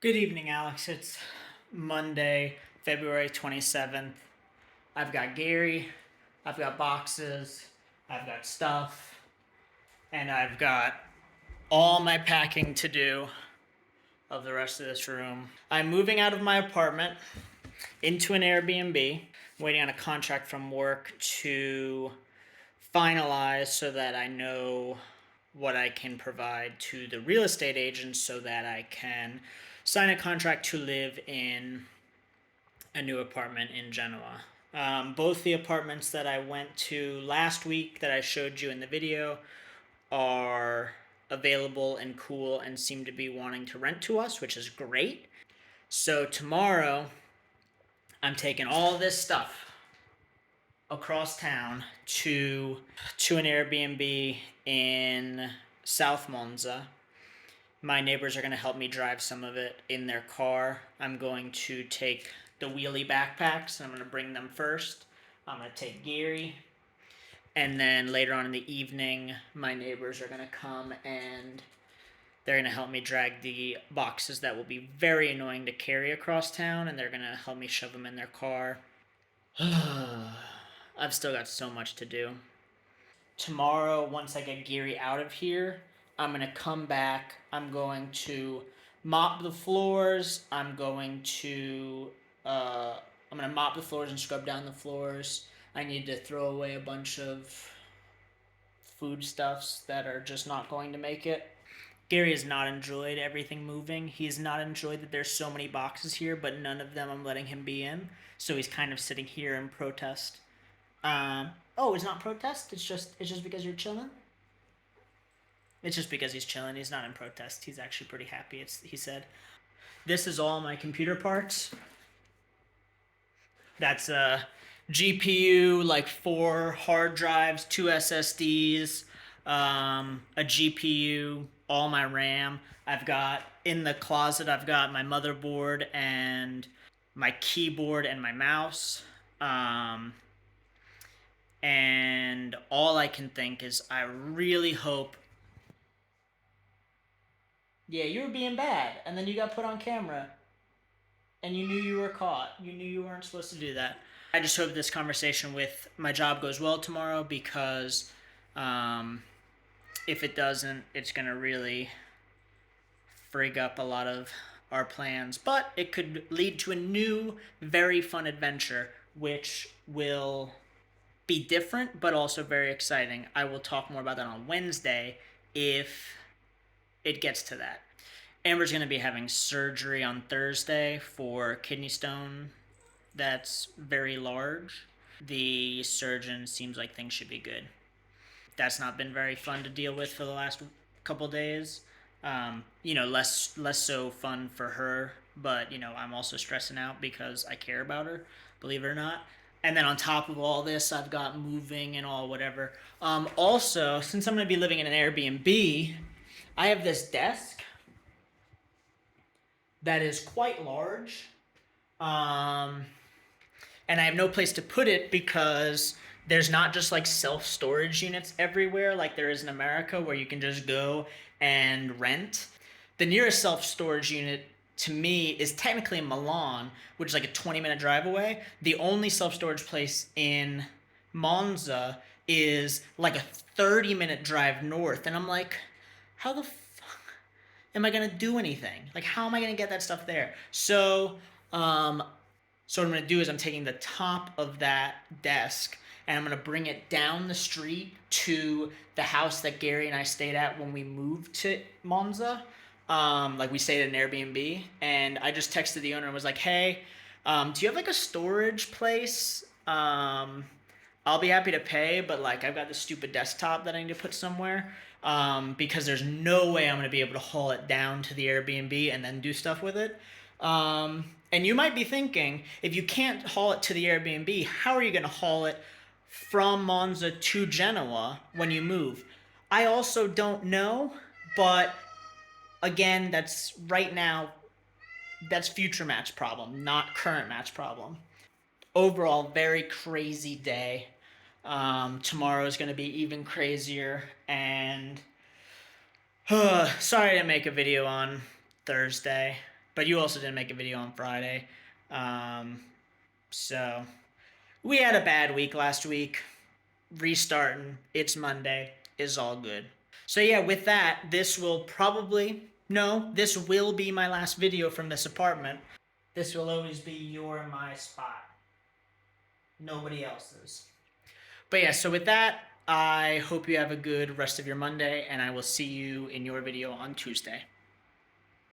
Good evening, Alex. It's Monday, February 27th. I've got Gary, I've got boxes, I've got stuff, and I've got all my packing to do of the rest of this room. I'm moving out of my apartment into an Airbnb, waiting on a contract from work to finalize so that I know what I can provide to the real estate agents so that I can sign a contract to live in a new apartment in Genoa. Both the apartments that I went to last week that I showed you in the video are available and cool and seem to be wanting to rent to us, which is great. So tomorrow, I'm taking all this stuff across town to an Airbnb in South Monza. My neighbors are going to help me drive some of it in their car. I'm going to take the wheelie backpacks, and I'm going to bring them first. I'm going to take Gary, and then later on in the evening, my neighbors are going to come and they're going to help me drag the boxes that will be very annoying to carry across town, and they're going to help me shove them in their car. I've still got so much to do. Tomorrow, once I get Gary out of here, I'm going to come back. I'm going to mop the floors. I'm going to mop the floors and scrub down the floors. I need to throw away a bunch of foodstuffs that are just not going to make it. Gary has not enjoyed everything moving. He's not enjoyed that there's so many boxes here, but none of them I'm letting him be in. So he's kind of sitting here in protest. Oh, it's not protest. It's just because you're chilling. It's just because he's chilling. He's not in protest. He's actually pretty happy. He said, "This is all my computer parts. That's a GPU, like 4 hard drives, 2 SSDs, a GPU, all my RAM. I've got in the closet. I've got my motherboard and my keyboard and my mouse." And all I can think is I really hope. Yeah, you were being bad, and then you got put on camera, and you knew you were caught. You knew you weren't supposed to do that. I just hope this conversation with my job goes well tomorrow because if it doesn't, it's going to really frig up a lot of our plans. But it could lead to a new, very fun adventure, which will be different but also very exciting. I will talk more about that on Wednesday if it gets to that. Amber's going to be having surgery on Thursday for kidney stone that's very large. The surgeon seems like things should be good. That's not been very fun to deal with for the last couple days. Less so fun for her, but I'm also stressing out because I care about her, believe it or not. And then on top of all this, I've got moving and all whatever. Also, since I'm going to be living in an Airbnb, I have this desk that is quite large. And I have no place to put it because there's not just like self-storage units everywhere like there is in America where you can just go and rent. The nearest self-storage unit to me is technically in Milan, which is like a 20-minute drive away. The only self-storage place in Monza is like a 30-minute drive north. And I'm like, how the fuck am I going to do anything? Like, how am I going to get that stuff there? So what I'm going to do is I'm taking the top of that desk and I'm going to bring it down the street to the house that Gary and I stayed at when we moved to Monza. We stayed at an Airbnb, and I just texted the owner and was like, "Hey, do you have like a storage place? I'll be happy to pay, but like I've got this stupid desktop that I need to put somewhere because there's no way I'm going to be able to haul it down to the Airbnb and then do stuff with it." And you might be thinking, if you can't haul it to the Airbnb, how are you going to haul it from Monza to Genoa when you move? I also don't know, but again, that's right now, that's future match problem, not current match problem. Overall, very crazy day. Tomorrow is going to be even crazier, and sorry to make a video on Thursday. But you also didn't make a video on Friday. So we had a bad week last week. Restarting. It's Monday. Is all good. So yeah, with that, this will be my last video from this apartment. This will always be your and my spot. Nobody else's. But yeah, so with that, I hope you have a good rest of your Monday, and I will see you in your video on Tuesday.